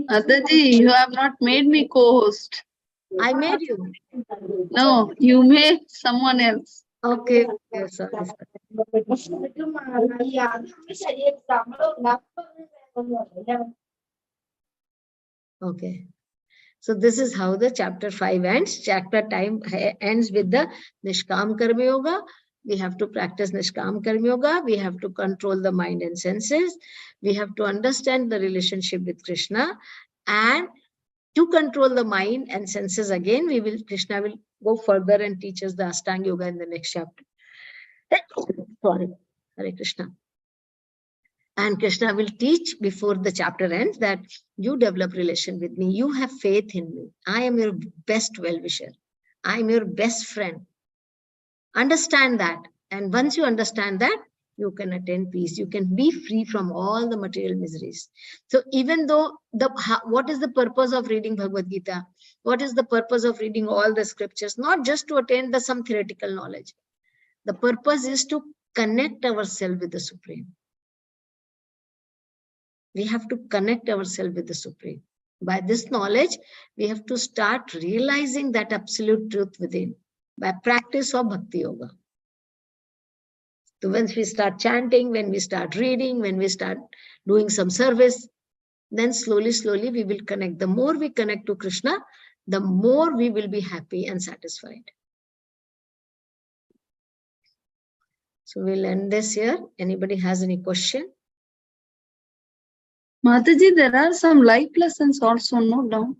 Mataji, you have not made me co-host. I made you. No, you made someone else. Okay, sorry. Okay. So this is how the chapter 5 ends. Chapter time ends with the Nishkam Karma Yoga. We have to practice Nishkam Karma Yoga. We have to control the mind and senses. We have to understand the relationship with Krishna. And to control the mind and senses again, Krishna will go further and teach us the Ashtanga Yoga in the next chapter. Sorry, Hare Krishna. And Krishna will teach before the chapter ends that you develop relation with me. You have faith in me. I am your best well-wisher. I am your best friend. Understand that. And once you understand that, you can attain peace. You can be free from all the material miseries. So even though what is the purpose of reading Bhagavad Gita? What is the purpose of reading all the scriptures? Not just to attain some theoretical knowledge. The purpose is to connect ourselves with the Supreme. We have to connect ourselves with the Supreme. By this knowledge, we have to start realizing that absolute truth within by practice of Bhakti Yoga. So once we start chanting, when we start reading, when we start doing some service, then slowly, slowly we will connect. The more we connect to Krishna, the more we will be happy and satisfied. So we'll end this here. Anybody has any question? Mataji, there are some life lessons also, no doubt.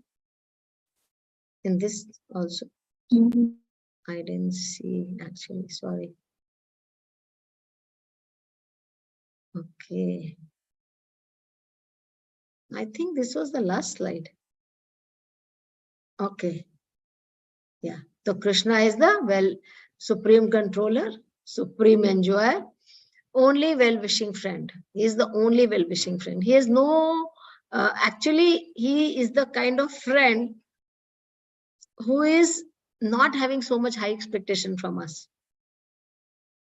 In this also. I didn't see actually, sorry. Okay. I think this was the last slide. Okay. Yeah. So Krishna is the supreme controller, supreme enjoyer, only well-wishing friend. He is the only well-wishing friend. He has no, actually, he is the kind of friend who is not having so much high expectation from us.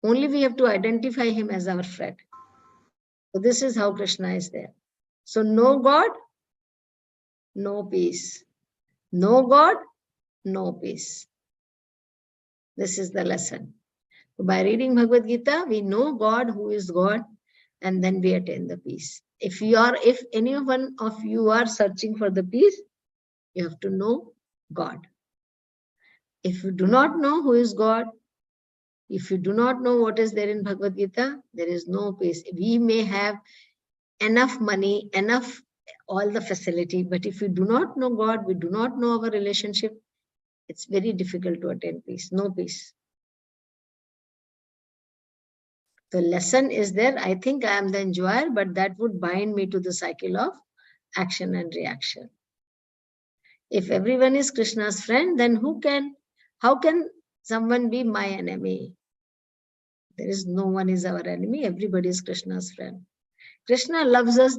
Only we have to identify him as our friend. So this is how Krishna is there. So no God, no peace. No God, no peace. This is the lesson. So by reading Bhagavad Gita, we know God, who is God, and then we attain the peace. If any one of you are searching for the peace, you have to know God. If you do not know who is God, if you do not know what is there in Bhagavad Gita, there is no peace. We may have enough money, enough all the facility, but if we do not know God, we do not know our relationship, it's very difficult to attain peace. No peace. The lesson is there. I think I am the enjoyer, but that would bind me to the cycle of action and reaction. If everyone is Krishna's friend, then how can someone be my enemy? There is no one is our enemy. Everybody is Krishna's friend. Krishna loves us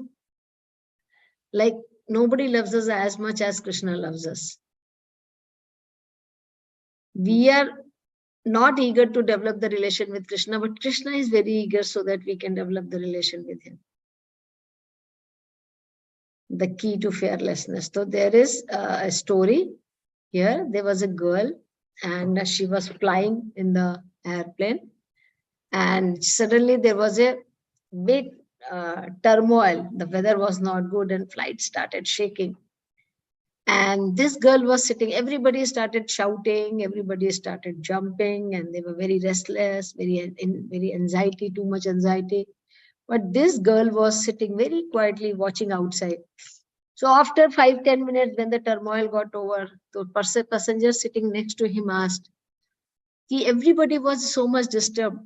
like nobody loves us as much as Krishna loves us. We are not eager to develop the relation with Krishna, but Krishna is very eager so that we can develop the relation with him. The key to fearlessness. So there is a story here. There was a girl and she was flying in the airplane, and suddenly there was a big turmoil. The weather was not good and flight started shaking. And this girl was sitting, everybody started shouting, everybody started jumping, and they were very restless, very anxiety, too much anxiety. But this girl was sitting very quietly watching outside. So after 5-10 minutes, when the turmoil got over, the passenger sitting next to him asked, everybody was so much disturbed.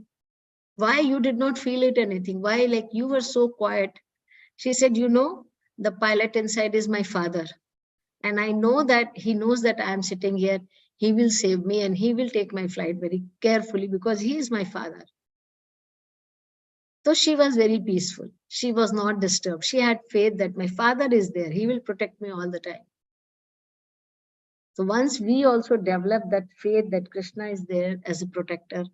Why you did not feel it anything? Why like you were so quiet? She said, the pilot inside is my father. And I know that he knows that I am sitting here. He will save me and he will take my flight very carefully because he is my father. So she was very peaceful. She was not disturbed. She had faith that my father is there. He will protect me all the time. So once we also develop that faith that Krishna is there as a protector,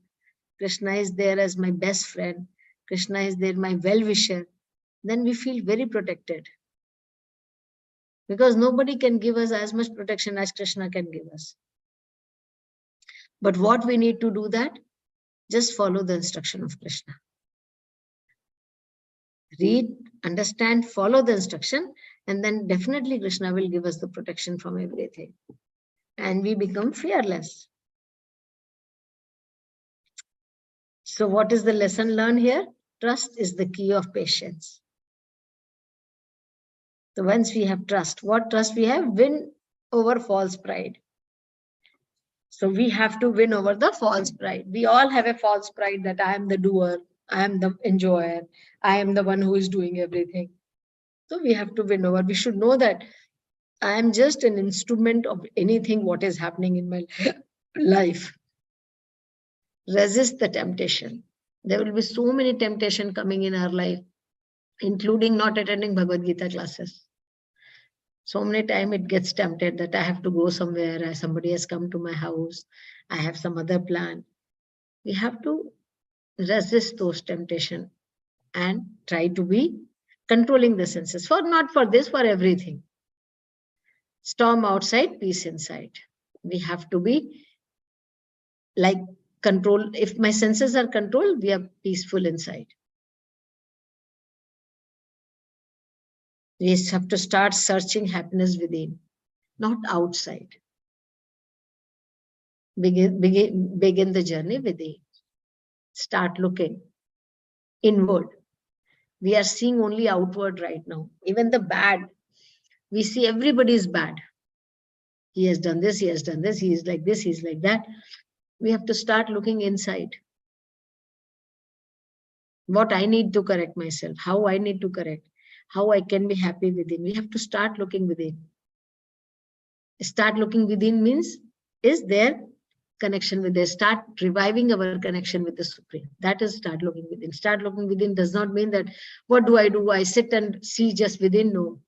Krishna is there as my best friend, Krishna is there, my well-wisher, then we feel very protected. Because nobody can give us as much protection as Krishna can give us. But what we need to do that? Just follow the instruction of Krishna. Read, understand, follow the instruction, and then definitely Krishna will give us the protection from everything. And we become fearless. So what is the lesson learned here? Trust is the key of patience. So once we have trust, what trust we have? Win over false pride. So we have to win over the false pride. We all have a false pride that I am the doer, I am the enjoyer, I am the one who is doing everything. So we have to win over. We should know that I am just an instrument of anything what is happening in my life. Resist the temptation. There will be so many temptations coming in our life, including not attending Bhagavad Gita classes. So many times it gets tempted that I have to go somewhere, somebody has come to my house, I have some other plan. We have to resist those temptations and try to be controlling the senses. For not for this, for everything. Storm outside, peace inside. We have to be like control. If my senses are controlled, we are peaceful inside. We have to start searching happiness within, not outside. Begin the journey within. Start looking inward. We are seeing only outward right now. Even the bad, we see everybody is bad. He has done this, he has done this, he is like this, he is like that. We have to start looking inside. What I need to correct myself, how I need to correct, how I can be happy within. We have to start looking within. Start looking within means, is there connection with this? Start reviving our connection with the Supreme. That is start looking within. Start looking within does not mean that, what do? I sit and see just within. No.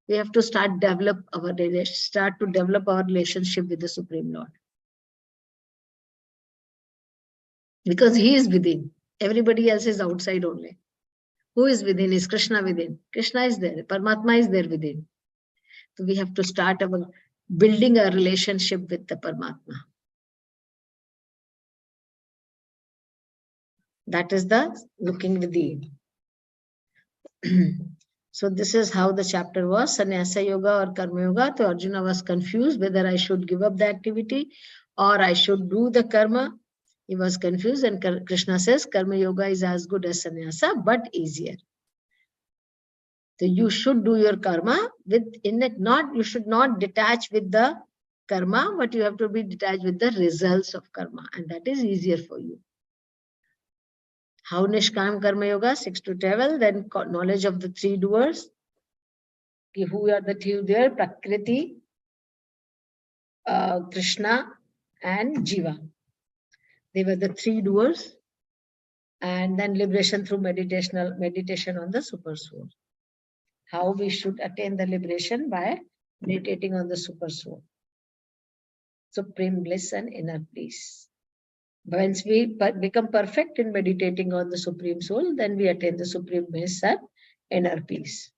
We have to start to develop our relationship with the Supreme Lord. Because he is within. Everybody else is outside only. Who is within? Is Krishna within. Krishna is there. Paramatma is there within. So we have to start building a relationship with the Paramatma. That is the looking within. So this is how the chapter was, Sannyasa Yoga or Karma Yoga. So Arjuna was confused whether I should give up the activity or I should do the karma. He was confused, and Krishna says Karma Yoga is as good as Sannyasa but easier. So you should do your karma you should not detach with the karma, but you have to be detached with the results of karma, and that is easier for you. How Nishkam Karma Yoga? 6 to 12. Then knowledge of the three doers. Who are the three there? Prakriti, Krishna, and Jiva. They were the three doers. And then liberation through meditation on the super soul. How we should attain the liberation? By meditating on the super soul. Supreme bliss and inner peace. Once we become perfect in meditating on the Supreme Soul, then we attain the supreme bliss and inner peace.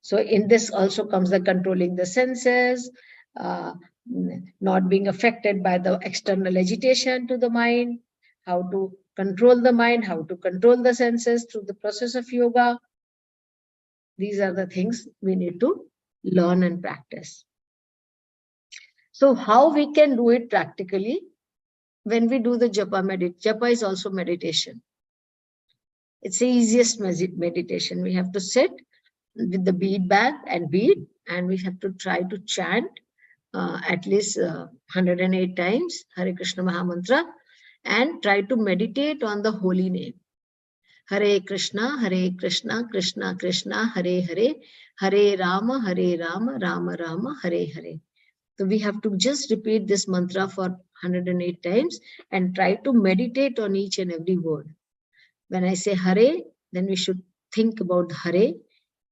So in this also comes the controlling the senses, not being affected by the external agitation to the mind, how to control the mind, how to control the senses through the process of yoga. These are the things we need to learn and practice. So how we can do it practically? When we do the japa japa is also meditation. It's the easiest meditation. We have to sit with the bead bag and bead, and we have to try to chant at least 108 times Hare Krishna Mahamantra, and try to meditate on the holy name. Hare Krishna, Krishna Krishna, Hare Hare, Hare Rama, Rama Rama, Hare Hare. So we have to just repeat this mantra for 108 times and try to meditate on each and every word. When I say Hare, then we should think about Hare,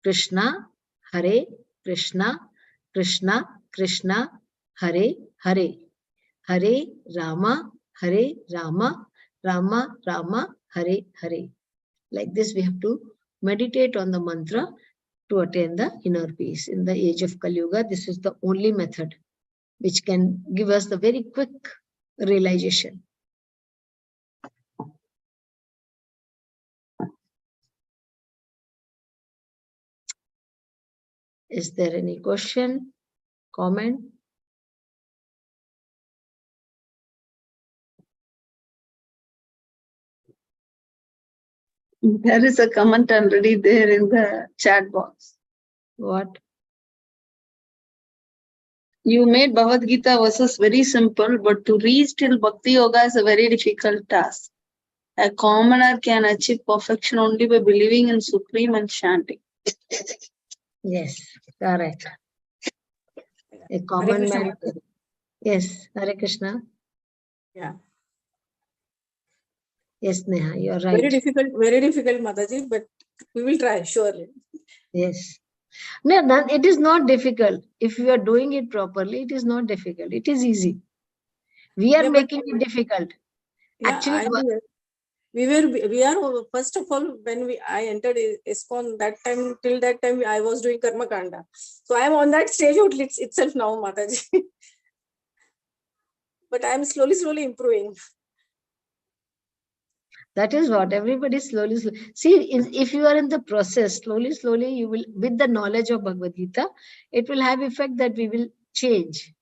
Krishna, Hare, Krishna, Krishna, Krishna, Hare, Hare, Hare Rama, Rama, Rama, Hare, Hare. Like this, we have to meditate on the mantra to attain the inner peace. In the age of Kali Yuga, this is the only method which can give us the very quick realization. Is there any question, comment? There is a comment already there in the chat box. What? You made Bhagavad Gita verses very simple, but to reach till Bhakti Yoga is a very difficult task. A commoner can achieve perfection only by believing in Supreme and chanting. Yes, correct. A common man. Yes, Hare Krishna. Yeah. Yes, Neha, you are right. Very difficult, Mataji, but we will try, surely. Yes. No, it is not difficult. If you are doing it properly, it is not difficult. It is easy. We are Yeah, making it difficult. Yeah, Actually, we are first of all, when I entered ISKCON, till that time I was doing Karma Kanda. So I am on that stage itself now, Mataji. But I am slowly improving. that is what everybody slowly. See, if you are in the process, slowly, you will, with the knowledge of Bhagavad Gita, it will have effect that we will change.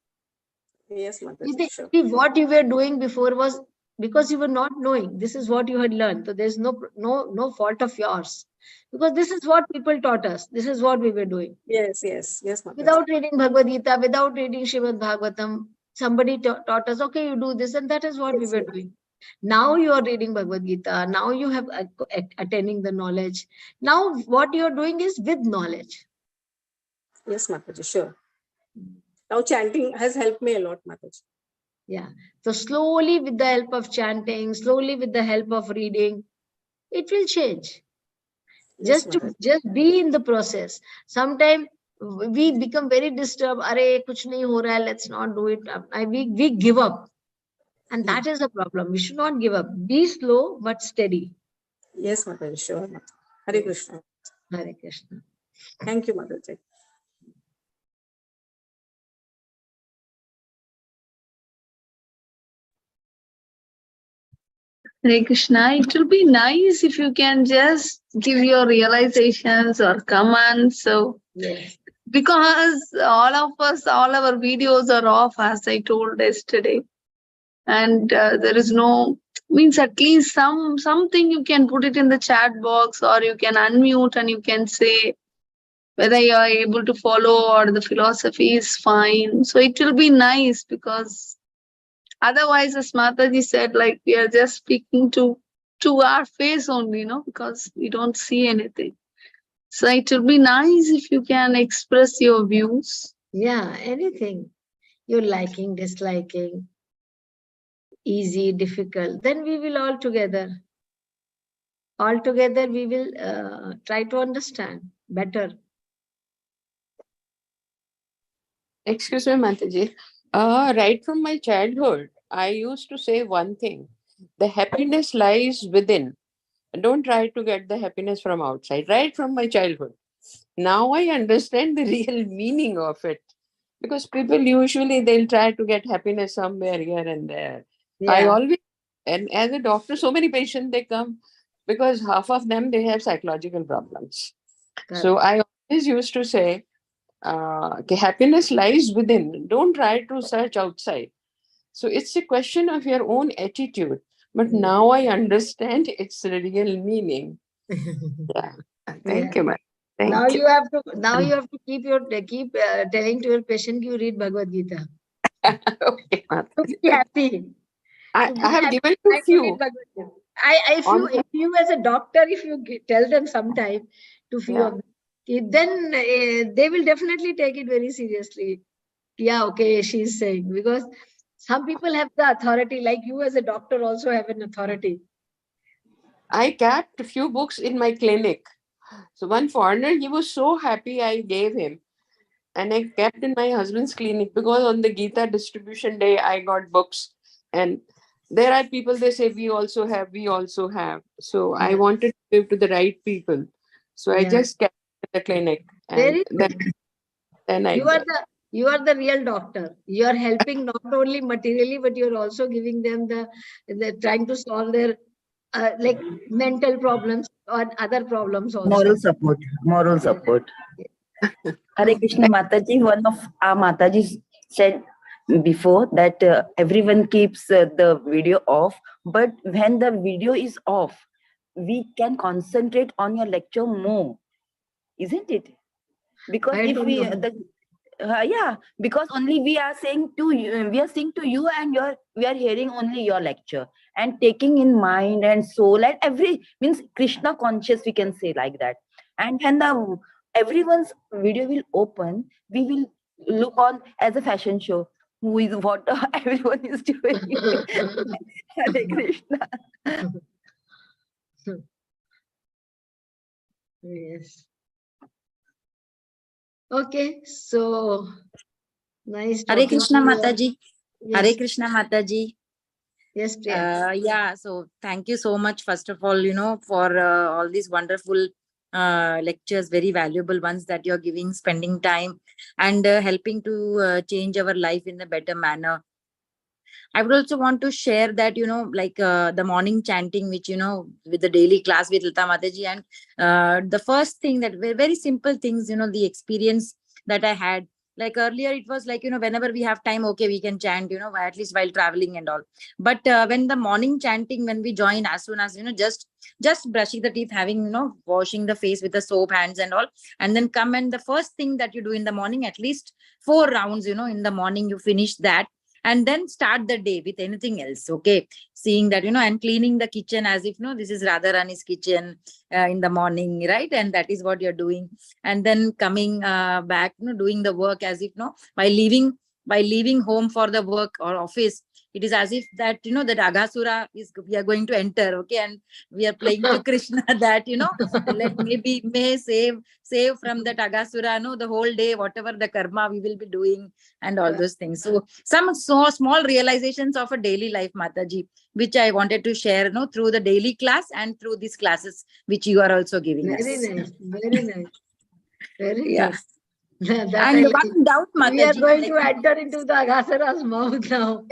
Yes, Mataji, sure. See, what you were doing before was because you were not knowing. This is what you had learned. So there's no fault of yours. Because this is what people taught us. This is what we were doing. Yes, Mataji. Without reading Bhagavad Gita, without reading Srimad Bhagavatam, somebody taught us, okay, you do this, and that is what we were doing. Now you are reading Bhagavad Gita. Now you have attaining the knowledge. Now what you are doing is with knowledge. Yes, Mataji, sure. Now chanting has helped me a lot, Mataji. Yeah. So slowly, with the help of chanting, slowly with the help of reading, it will change. Yes, Just be in the process. Sometimes we become very disturbed. Arey, kuch nahi ho raha hai, let's not do it. We give up. And that is the problem. We should not give up. Be slow but steady. Yes, Mataji, sure. Mataji. Hare Krishna. Hare Krishna. Thank you, Mataji. Hare Krishna, it will be nice if you can just give your realizations or comments. So, Yes. because all of us, all our videos are off, as I told yesterday, and there is no, means at least something you can put it in the chat box, or you can unmute and you can say whether you are able to follow or the philosophy is fine. So it will be nice, because otherwise, as Mataji said, like we are just speaking to our face only, because we don't see anything. So it will be nice if you can express your views. Yeah, anything. You're liking, disliking, easy, difficult. Then we will all together we will try to understand better. Excuse me, Mataji. Right from my childhood, I used to say one thing: the happiness lies within. Don't try to get the happiness from outside. Right from my childhood. Now I understand the real meaning of it, because people usually they'll try to get happiness somewhere here and there. Yeah. I always, and as a doctor, so many patients they come because half of them they have psychological problems. Correct. So I always used to say, happiness lies within. Don't try to search outside. So it's a question of your own attitude. But now I understand its real meaning. Yeah. Thank you, ma'am. Now you have to keep telling to your patient you read Bhagavad Gita. Okay, To be happy. I have given you a few. If you as a doctor, if you tell them sometime to few of them, then they will definitely take it very seriously. Yeah, okay, she's saying, because some people have the authority, like you as a doctor also have an authority. I kept a few books in my clinic. So one foreigner, he was so happy I gave him. And I kept in my husband's clinic, because on the Gita distribution day, I got books. And there are people, they say, we also have. So I wanted to give to the right people. So I just kept in the clinic. And then you are the real doctor. You are helping not only materially, but you're also giving them the trying to solve their like mental problems or other problems also. Moral support. Hare Krishna Mataji, one of our Mataji said before that everyone keeps the video off, but when the video is off, we can concentrate on your lecture more, isn't it? Because I if don't we know. yeah, because only we are saying to you, and we are hearing only your lecture and taking in mind and soul and every means Krishna conscious, we can say like that. And when the everyone's video will open, we will look on as a fashion show. Who is what everyone is doing. Hare Krishna. Yes. Okay, so nice Hare talking to Krishna you all. Mataji. Hare Yes, Krishna Mataji. yes, Priya. Yeah, so thank you so much, first of all, for all these wonderful lectures, very valuable ones that you're giving, spending time and helping to change our life in a better manner. I would also want to share that, like the morning chanting, which, with the daily class with Lata Mataji. And the first thing that very simple things, the experience that I had, like earlier, it was like, whenever we have time, okay, we can chant, at least while traveling and all. But when the morning chanting, when we join, as soon as, just brushing the teeth, having, washing the face with the soap hands and all, and then come, and the first thing that you do in the morning, at least 4 rounds, in the morning, you finish that, and then start the day with anything else. Okay, seeing that, and cleaning the kitchen as if, this is Radharani's kitchen in the morning, right? And that is what you're doing. And then coming back, doing the work as if, by leaving home for the work or office, it is as if that, that Aghasura is, we are going to enter. Okay, and we are playing to Krishna that, may save from that Aghasura, the whole day, whatever the karma we will be doing and all those things. So some so small realizations of a daily life, Mataji, which I wanted to share, through the daily class and through these classes which you are also giving Very us. nice, very nice, very Yeah. good. That And I like. one doubt, We are Mataji, going like, to enter into the Aghasura's mouth now.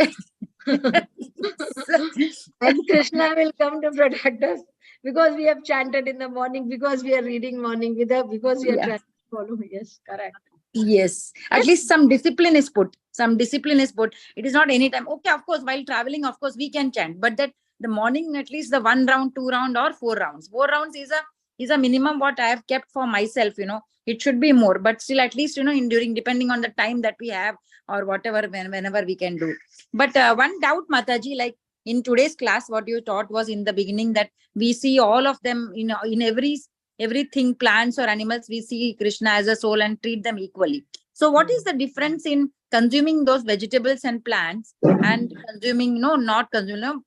And Krishna will come to protect us because we have chanted in the morning, because we are reading morning, because we are yeah. trying to follow. Yes, correct. Yes, at least some discipline is put. Some discipline is put. It is not any time. Okay, of course, while traveling, of course, we can chant, but that the morning, at least the 1 round, 2 round, or 4 rounds. 4 rounds is a minimum what I have kept for myself. It should be more, but still, at least, in during, depending on the time that we have or whatever, whenever we can do. But one doubt, Mataji, like in today's class, what you taught was in the beginning that we see all of them in everything, plants or animals, we see Krishna as a soul and treat them equally. So what is the difference in consuming those vegetables and plants and consuming, not consuming,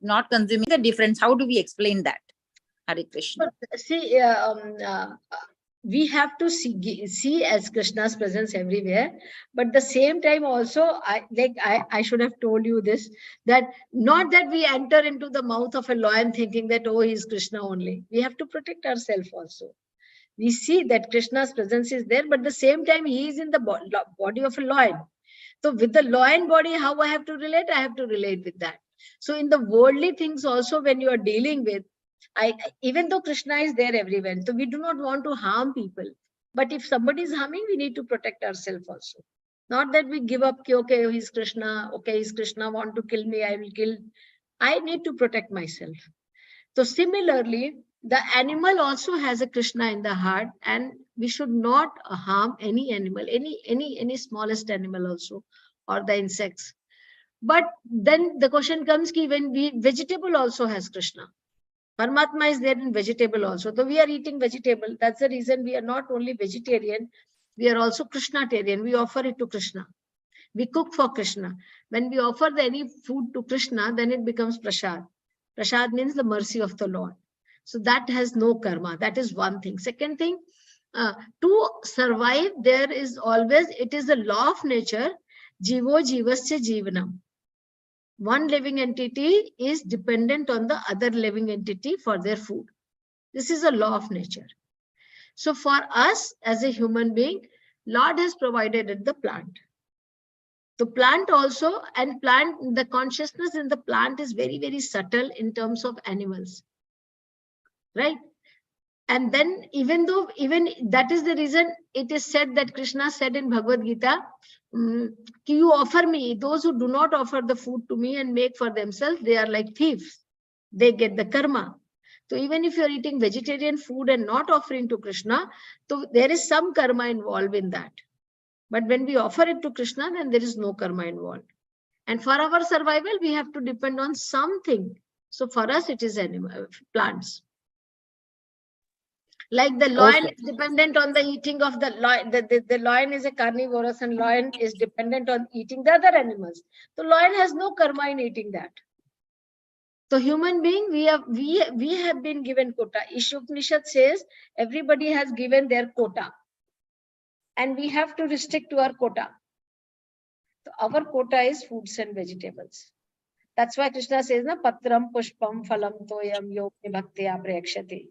the difference? How do we explain that? Hare Krishna. See, we have to see as Krishna's presence everywhere, but the same time also, I should have told you this, that not that we enter into the mouth of a lion thinking that, oh, he's Krishna only. We have to protect ourselves also. We see that Krishna's presence is there, but at the same time, he is in the body of a lion. So with the lion body, how I have to relate? I have to relate with that. So in the worldly things also, when you are dealing with, even though Krishna is there everywhere, so we do not want to harm people. But if somebody is harming, we need to protect ourselves also. Not that we give up, okay, he's Krishna, okay, he's Krishna, want to kill me, I will kill. I need to protect myself. So similarly, the animal also has a Krishna in the heart, and we should not harm any animal, any smallest animal also, or the insects. But then the question comes ki when vegetable also has Krishna. Paramatma is there in vegetable also. So we are eating vegetable. That's the reason we are not only vegetarian, we are also Krishnatarian. We offer it to Krishna. We cook for Krishna. When we offer any food to Krishna, then it becomes prasad. Prasad means the mercy of the Lord. So that has no karma. That is one thing. Second thing, to survive, there is always, it is the law of nature, jivo jivasya jivanam. One living entity is dependent on the other living entity for their food. This is a law of nature. So for us as a human being, Lord has provided the plant. The plant also, and the consciousness in the plant is very, very subtle in terms of animals, right? And then even that is the reason it is said that Krishna said in Bhagavad Gita, you offer me, those who do not offer the food to me and make for themselves, they are like thieves. They get the karma. So even if you're eating vegetarian food and not offering to Krishna, so there is some karma involved in that. But when we offer it to Krishna, then there is no karma involved. And for our survival, we have to depend on something. So for us, it is plants. Like the lion Okay. is dependent on the eating of the lion. The lion is a carnivorous and lion is dependent on eating the other animals. So lion has no karma in eating that. So human being, we have been given quota. Ishopanishad says everybody has given their quota. And we have to restrict to our quota. So our quota is foods and vegetables. That's why Krishna says, na patram pushpam phalam toyam yogi bhaktiya prayakshati.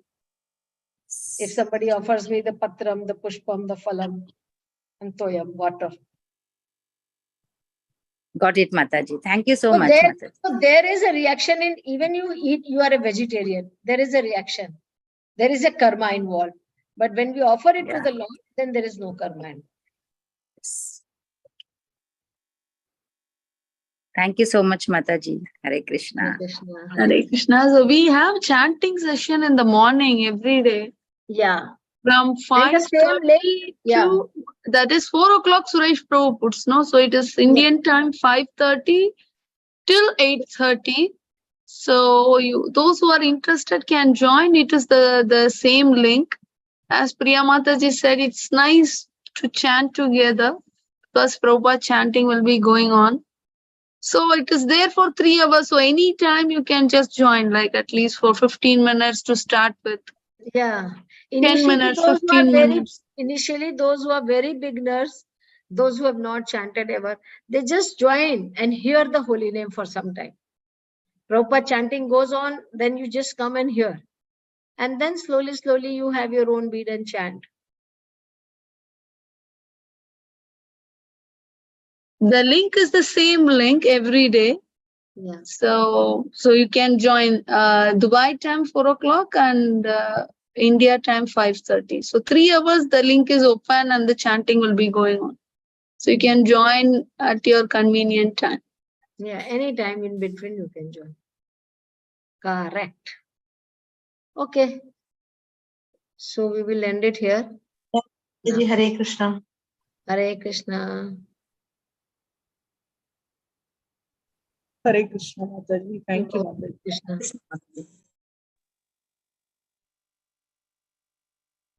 If somebody offers me the patram, the pushpam, the phalam, and toyam, water. Got it, Mataji. Thank you so So much, Mataji. so there is a reaction in, even you are a vegetarian, there is a reaction. There is a karma involved. But when we offer it to the Lord, then there is no karma involved. Thank you so much, Mataji. Hare Krishna. Hare Krishna. Hare Krishna. So we have chanting session in the morning every day Yeah. from And the same 5:30 lady, to, that is 4 o'clock Suresh Prabhu puts, no? So it is Indian time 5:30 till 8:30. So those who are interested can join. It is the same link. As Priya Mataji said, it's nice to chant together because Prabhupada chanting will be going on. So it is there for 3 hours. So anytime you can just join, like at least for 15 minutes to start with. Yeah. 10 minutes, 15 minutes. Initially, those who are very beginners, those who have not chanted ever, they just join and hear the holy name for some time. Prabhupada chanting goes on, then you just come and hear. And then slowly you have your own bead and chant. The link is the same link every day. Yeah. So you can join Dubai time 4 o'clock and India time 5:30. So 3 hours the link is open and the chanting will be going on. So you can join at your convenient time. Yeah, any time in between you can join. Correct. Okay. So we will end it here. Hare Krishna. Hare Krishna. Hare Krishna, Mataji. Thank you, Mataji. Krishna.